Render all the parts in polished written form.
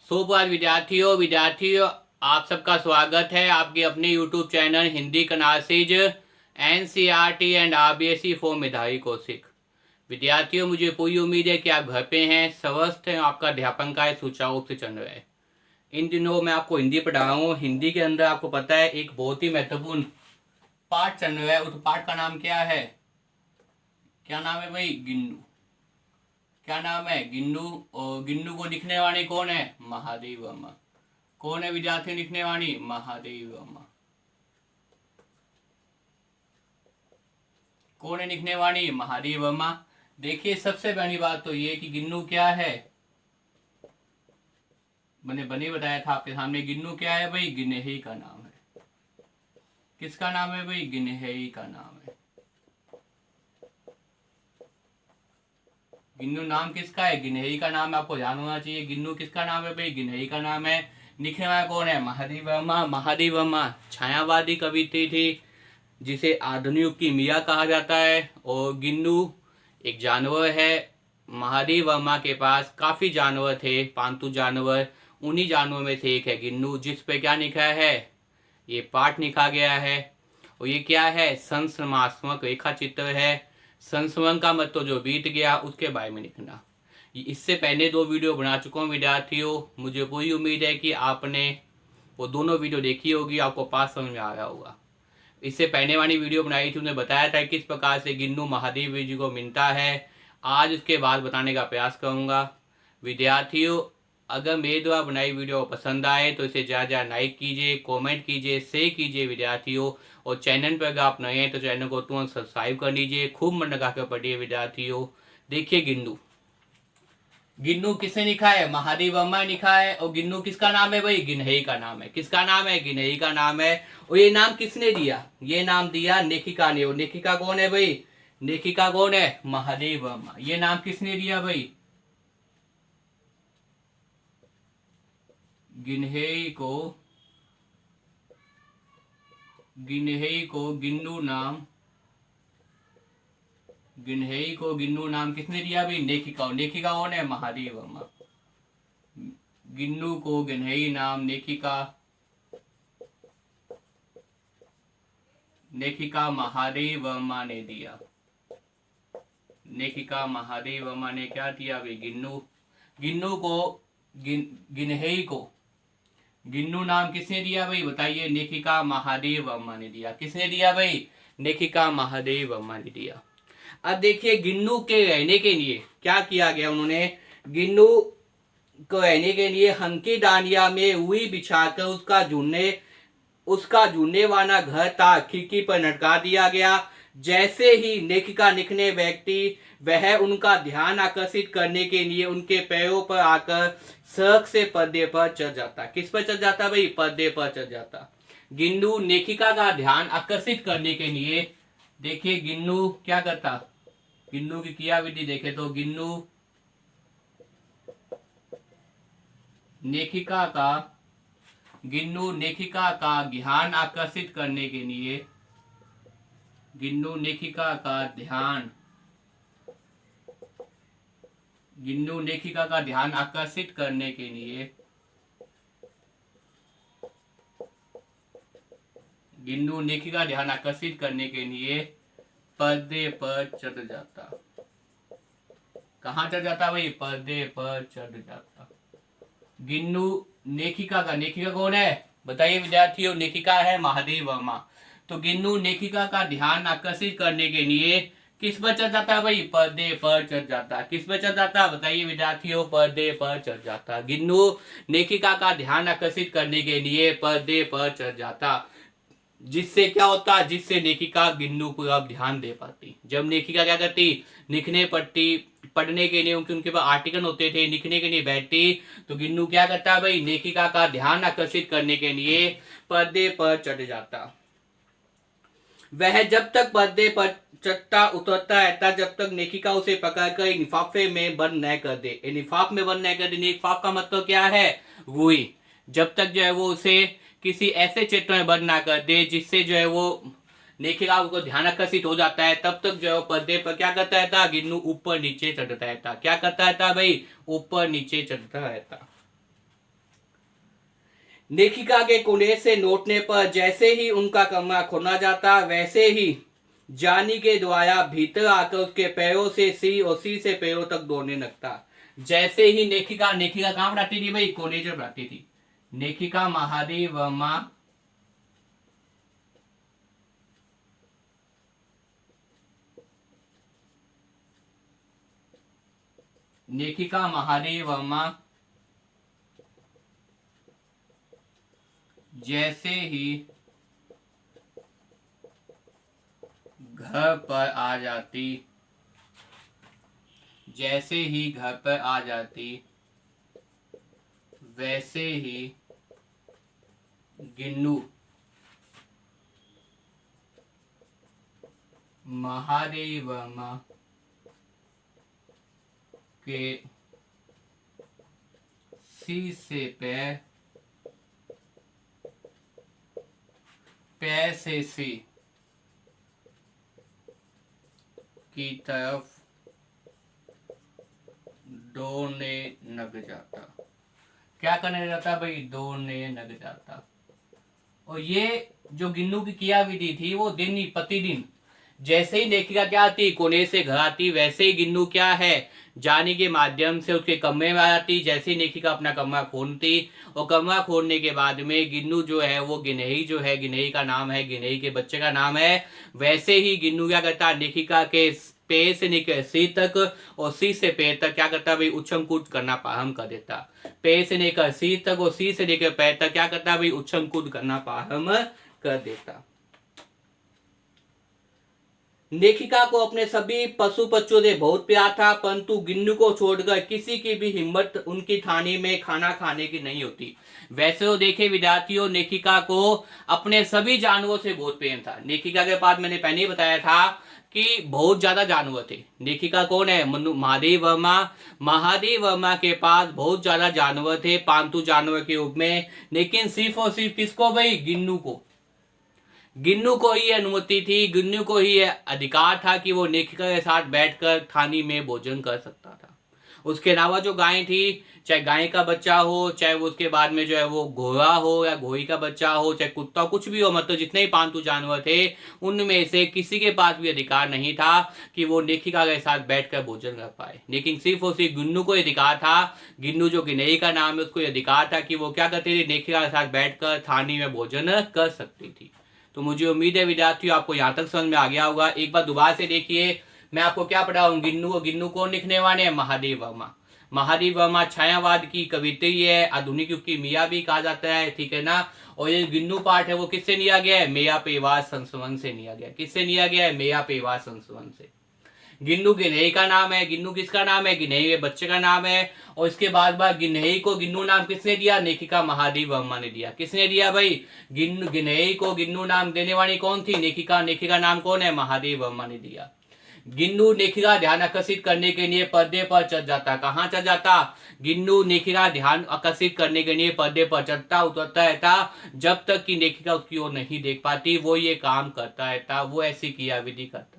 सुप्रभात विद्यार्थियों आप सबका स्वागत है आपके अपने YouTube channel Hindi classes NCERT and RBSE for मेधावी कौशिक। विद्यार्थियों, मुझे पूरी उम्मीद है कि आप घर पे हैं, स्वस्थ हैं, आपका अध्यापन कार्य सुचारू रूप से चल रहा है। इन दिनों मैं आपको हिंदी पढ़ा रहा हूँ। हिंदी के अंदर आपको पता है एक बहुत ही महत्वपूर्ण पाठ चल रहा है। उस पाठ का नाम क्या है? क्या नाम है भाई? गिन्नू। क्या नाम है? गिन्नू। और गिन्नू को लिखने वाले कौन है? महादेव वर्मा। कौन है विद्यार्थी लिखने वाली? महादेव वर्मा। कौन है लिखने वाली? महादेव वर्मा। देखिए, सबसे पहली बात तो ये कि गिन्नू क्या है। मैंने बने बताया था आपके सामने। गिन्नू क्या है भाई? गिनहेई का नाम है। किसका नाम है भाई? गिनहेई का नाम है। गिन्नू नाम किसका है? गिनहेई का नाम आपको ध्यान होना चाहिए। गिन्नू किसका नाम है भाई? गिनहेई का नाम है। लिखने वाला कौन है? महादेव वर्मा। महादेव वर्मा छायावादी कवि थी जिसे आधुनिक युग की मिया कहा जाता है। और गिन्नू एक जानवर है। महादेव वर्मा के पास काफी जानवर थे, पालतू जानवर। उन्हीं जानवरों में से एक है गिन्नू, जिस पे क्या लिखा है? ये पाठ लिखा गया है। और ये क्या है? संस्मरणात्मक रेखा चित्र है। संस्मरण का मतलब जो बीत गया उसके बारे में लिखना। इससे पहले 2 वीडियो बना चुका हूँ विद्यार्थियों। मुझे पूरी उम्मीद है कि आपने वो दोनों वीडियो देखी होगी, आपको पाठ समझ में आ रहा होगा। इससे पहले वाली वीडियो बनाई थी, उन्हें बताया था किस प्रकार से गिन्नू महादेव जी को मिलता है। आज उसके बाद बताने का प्रयास करूंगा। विद्यार्थियों, अगर मेरे द्वारा बनाई वीडियो पसंद आए तो इसे ज़्यादा ज़्यादा लाइक कीजिए, कमेंट कीजिए, शेयर कीजिए विद्यार्थियों। और चैनल पर अगर आप नए हैं तो चैनल को तुरंत सब्सक्राइब कर लीजिए। खूब मन लगा कर पढ़िए विद्यार्थियों। देखिए गिन्नू। गिन्नू किसने लिखा है? महादेव वर्मा ने लिखा है। और गिन्नू किसका नाम है भाई? गिनहेई का नाम है। किसका नाम है? गिनहेई का नाम है। और ये नाम किसने दिया? ये नाम दिया लेखिका ने। और लेखिका कौन है भाई? लेखिका कौन है? महादेव वर्मा। ये नाम किसने दिया भाई? गिनहेई को गिन्नू नाम। गिनहेई को गिन्नू नाम किसने दिया भाई? लेखिका। लेखिका कौन है? महादेव वर्मा। गिन्नू को गिनहेई नाम लेखिका लेखिका महादेव वर्मा ने दिया। लेखिका महादेव वर्मा ने क्या दिया भाई? गिन्नू। गिन्नू को गिनहेई को गिन्नू नाम किसने दिया भाई? बताइए। लेखिका महादेव वर्मा ने दिया। किसने दिया भाई? लेखिका महादेव वर्मा ने दिया। अब देखिए, गिन्नू के रहने के लिए क्या किया गया उन्होंने। गिन्नू को रहने के लिए हंकी डांडिया में रुई बिछाकर उसका झूलने वाला घर था खिड़की पर लटका दिया गया। जैसे ही लेखिका लिखने व्यक्ति वह उनका ध्यान आकर्षित करने के लिए उनके पैरों पर आकर सड़क से पर्दे पर चढ़ जाता। किस पर चढ़ जाता भाई? पर्दे पर चढ़ जाता। गिन्नू लेखिका का ध्यान आकर्षित करने के लिए, देखिए गिन्नू क्या करता। गिन्नू की क्रियाविधि देखे तो गिन्नू लेखिका का ध्यान आकर्षित करने के लिए गिन्नू लेखिका का ध्यान आकर्षित करने के लिए पर्दे पर चढ़ जाता। कहाँ चढ़ जाता भाई? पर्दे पर चढ़ जाता। गिन्नू लेखिका कौन है? बताइए विद्यार्थियों। लेखिका है महादेव वर्मा। तो गिन्नू लेखिका का ध्यान आकर्षित करने के लिए किस पर चढ़ जाता भाई? पर्दे पर चढ़ जाता। किस पर चढ़ जाता? बताइए विद्यार्थियों। पर्दे पर चढ़ जाता। गिन्नू लेखिका का ध्यान आकर्षित करने के लिए पर्दे पर चढ़ जाता। जिससे क्या होता? जिससे लेखिका गिन्नू पर अब ध्यान दे पाती। जब लेखिका क्या करती? लिखने पढ़ती, पढ़ने के लिए उनके पास आर्टिकल होते थे, लिखने के लिए बैठती, तो गिन्नू क्या करता भाई? लेखिका का ध्यान आकर्षित करने के लिए पर्दे पर चढ़ जाता। वह जब तक पर्दे पर चढ़ता उतरता रहता जब तक लेखिका उसे पकड़कर एक लिफाफे में बंद न कर दे। लिफाफ में बंद न कर दे। लिफाफ का मतलब क्या है? रुई। जब तक जो है वो उसे किसी ऐसे क्षेत्र में बंद ना कर दे जिससे जो है वो लेखिका को ध्यान आकर्षित हो जाता है, तब तक जो है पर्दे पर क्या करता रहता? गिन्नू ऊपर नीचे चढ़ता रहता। क्या करता रहता भाई? ऊपर नीचे चढ़ता रहता। लेखिका के कोने से नोटने पर जैसे ही उनका कमरा खोला जाता, वैसे ही जानी के द्वारा भीतर आकर उसके पैरों से सी और सी से पैरों तक दौड़ने लगता। जैसे ही लेखिका लेखिका कहाँ पढ़ाती थी भाई? कॉलेज में पढ़ाती थी। लेखिका महादेव वर्मा लेखिका महादेव वर्मा जैसे ही घर पर आ जाती, जैसे ही घर पर आ जाती, वैसे ही गिन्नू महादेव वर्मा के सी से पैर, पैर से सी की तरफ दौड़ने लग जाता। क्या करने जाता भाई? दौड़ने लग जाता। और ये जो गिन्नू की क्रियाविधि थी वो दिन ही प्रतिदिन, जैसे ही लेखिका क्या आती, कोने से घर आती, वैसे ही गिन्नू क्या है, जानी के माध्यम से उसके कमरे में आ जाती। जैसे ही लेखिका अपना कमरा खोलती और कमरा खोलने के बाद में गिन्नू जो है वो गिनही जो है, गिनही का नाम है, गिनही के बच्चे का नाम है, वैसे ही गिन्नू क्या करता, लेखिका के पैर से लेकर सी तक और सी से पैर तक क्या करता भाई? उछम कूद करना प्रारंभ कर देता। पैर से लेकर सी तक और सी से लेकर पैर तक क्या करता भाई? उछम कूद करना प्रारंभ कर देता। लेखिका को अपने सभी पशु पक्षियों से बहुत प्यार था, परंतु गिन्नू को छोड़कर किसी की भी हिम्मत उनकी थाली में खाना खाने की नहीं होती। वैसे तो देखे विद्यार्थियों, लेखिका को अपने सभी जानवरों से बहुत प्रेम था। लेखिका के पास मैंने पहले ही बताया था कि बहुत ज्यादा जानवर थे। लेखिका कौन है? महादेव वर्मा। महादेव वर्मा के पास बहुत ज्यादा जानवर थे पालतू जानवर के रूप में, लेकिन सिर्फ और सिर्फ किसको भाई? गिन्नू को। गिन्नू को ही अनुमति थी, गिन्नू को ही अधिकार था कि वो लेखिका के साथ बैठकर थाली में भोजन कर सकता था। उसके अलावा जो गाय थी, चाहे गाय का बच्चा हो, चाहे वो उसके बाद में जो है वो घोड़ा हो या घोड़ी का बच्चा हो, चाहे कुत्ता, कुछ भी हो, मतलब जितने ही पालतू जानवर थे उनमें से किसी के पास भी अधिकार नहीं था कि वो लेखिका के साथ बैठकर भोजन कर पाए। लेकिन सिर्फ और सिर्फ गिन्नू को अधिकार था। गिन्नू जो गिनही का नाम है, उसको अधिकार था कि वो क्या करती थी? लेखिका के साथ बैठकर थाली में भोजन कर सकती थी। तो मुझे उम्मीद है विद्यार्थियों आपको यहाँ तक समझ में आ गया होगा। एक बार दोबारा से देखिए, मैं आपको क्या पढ़ाऊँ। गिन्नू कौन लिखने वाले हैं? महादेव वर्मा। महादेव वर्मा छायावाद की कवित्री है, आधुनिक युग की मियाँ भी कहा जाता है, ठीक है ना। और ये गिन्नू पाठ है वो किससे लिया गया है? मेया पेवार संस्करण से लिया गया। किससे लिया गया है? मेया पेवार संस्करण से। गिन्नू गिनही का नाम है। गिन्नू किसका नाम है? गिनही के बच्चे का नाम है। और इसके बाद गिनही को गिन्नू नाम किसने दिया? लेखिका महादेव वर्मा ने दिया। किसने दिया भाई? गिनही को गिन्नू नाम देने वाली कौन थी? लेखिका। लेखिका नाम कौन है? महादेव वर्मा ने दिया। गिन्नू लेखिका ध्यान आकर्षित करने के लिए पर्दे पर चढ़ जाता। कहाँ चढ़ जाता? गिन्नू लेखिका ध्यान आकर्षित करने के लिए पर्दे पर चढ़ता उतरता रहता, जब तक कि लेखिका उसकी ओर नहीं देख पाती। वो ये काम करता रहता, वो ऐसी क्रियाविधि करता रहता।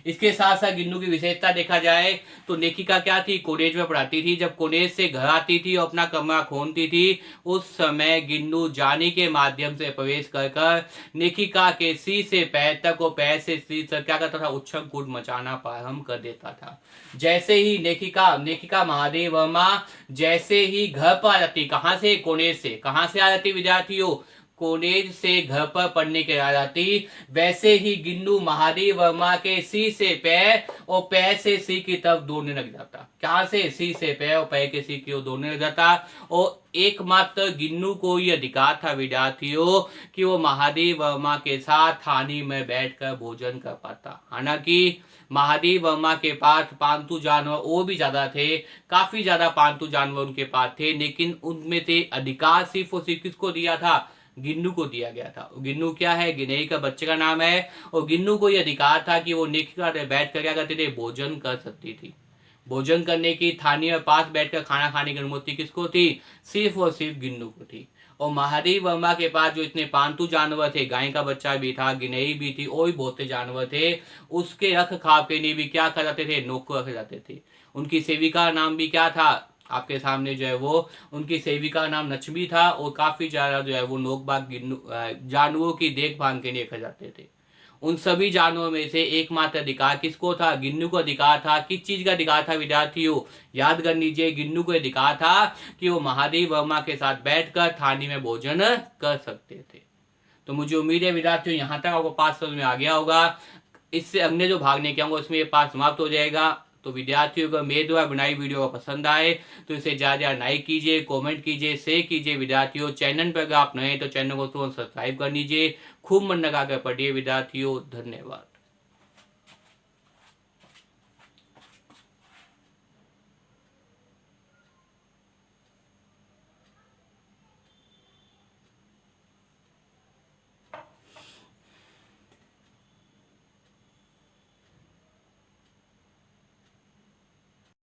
इसके साथ साथ गिन्नू की विशेषता देखा जाए तो लेखिका क्या थी? कॉलेज में पढ़ाती थी। जब कॉलेज से घर आती थी और अपना कमरा खोलती थी, उस समय गिन्नू जानी के माध्यम से प्रवेश कर लेखिका के सी से पैर तक और पैर से सी तक क्या करता था? उछल कूद मचाना प्रारंभ कर देता था। जैसे ही लेखिका महादेव वर्मा जैसे ही घर पर आ जाती, कहाँ से? कॉलेज से। कहाँ से आ जाती विद्यार्थियों? कॉलेज से घर पर पढ़ने के आ जाती, वैसे ही गिन्नू महादेव वर्मा के सी से पैर और पैर से सी की तरफ दौड़ने लग जाता। कहां से? सी से पैर और पैर के सी की ओर दौड़ने लग जाता। और एकमात्र गिन्नू को ये अधिकार था विद्यार्थियों कि वो महादेव वर्मा के साथ थाली में बैठकर भोजन कर पाता। हालांकि महादेव वर्मा के पास पालतू जानवर और भी ज्यादा थे, काफी ज्यादा पालतू जानवर उनके पास थे, लेकिन उनमें से अधिकार सिर्फ और सिर्फ किसको दिया था? गिन्नू को दिया गया था। गिन्नू क्या है? गिनही का बच्चे का नाम है। और गिन्नू को यह अधिकार था कि वो लेखिका बैठ कर क्या करते थे? भोजन कर सकती थी। भोजन करने की थाली में पास बैठकर खाना खाने की अनुमति किसको थी? सिर्फ और सिर्फ गिन्नू को थी। और महादेव वर्मा के पास जो इतने पालतू जानवर थे, गाय का बच्चा भी था, गिनही भी थी, और भी बहुत से जानवर थे, उसके रख खाव के लिए भी क्या कर जाते थे? नौकर रखे जाते थे। उनकी सेविका नाम भी क्या था? आपके सामने जो है वो उनकी सेविका का नाम नचमी था और काफी ज्यादा जो है वो नोकबाग जानवरों की देखभाल के लिए रखे जाते थे। उन सभी जानवरों में से एकमात्र अधिकार किसको था? गिन्नू को अधिकार था। किस चीज का अधिकार था विद्यार्थियों? याद कर लीजिए, गिन्नू को अधिकार था कि वो महादेव वर्मा के साथ बैठकर थाली में भोजन कर सकते थे। तो मुझे उम्मीद है विद्यार्थियों यहाँ तक आपको पाठ समझ में आ गया होगा। इससे अगले जो भाग लेके आऊंगा उसमें ये पाठ समाप्त हो जाएगा। तो विद्यार्थियों को मेरे द्वारा बनाई वीडियो को पसंद आए तो इसे ज्यादा ज्यादा लाइक कीजिए, कमेंट कीजिए, शेयर कीजिए। विद्यार्थियों चैनल पर अगर आप नए हैं तो चैनल को तुरंत सब्सक्राइब कर लीजिए। खूब मन लगा कर पढ़िए विद्यार्थियों। धन्यवाद।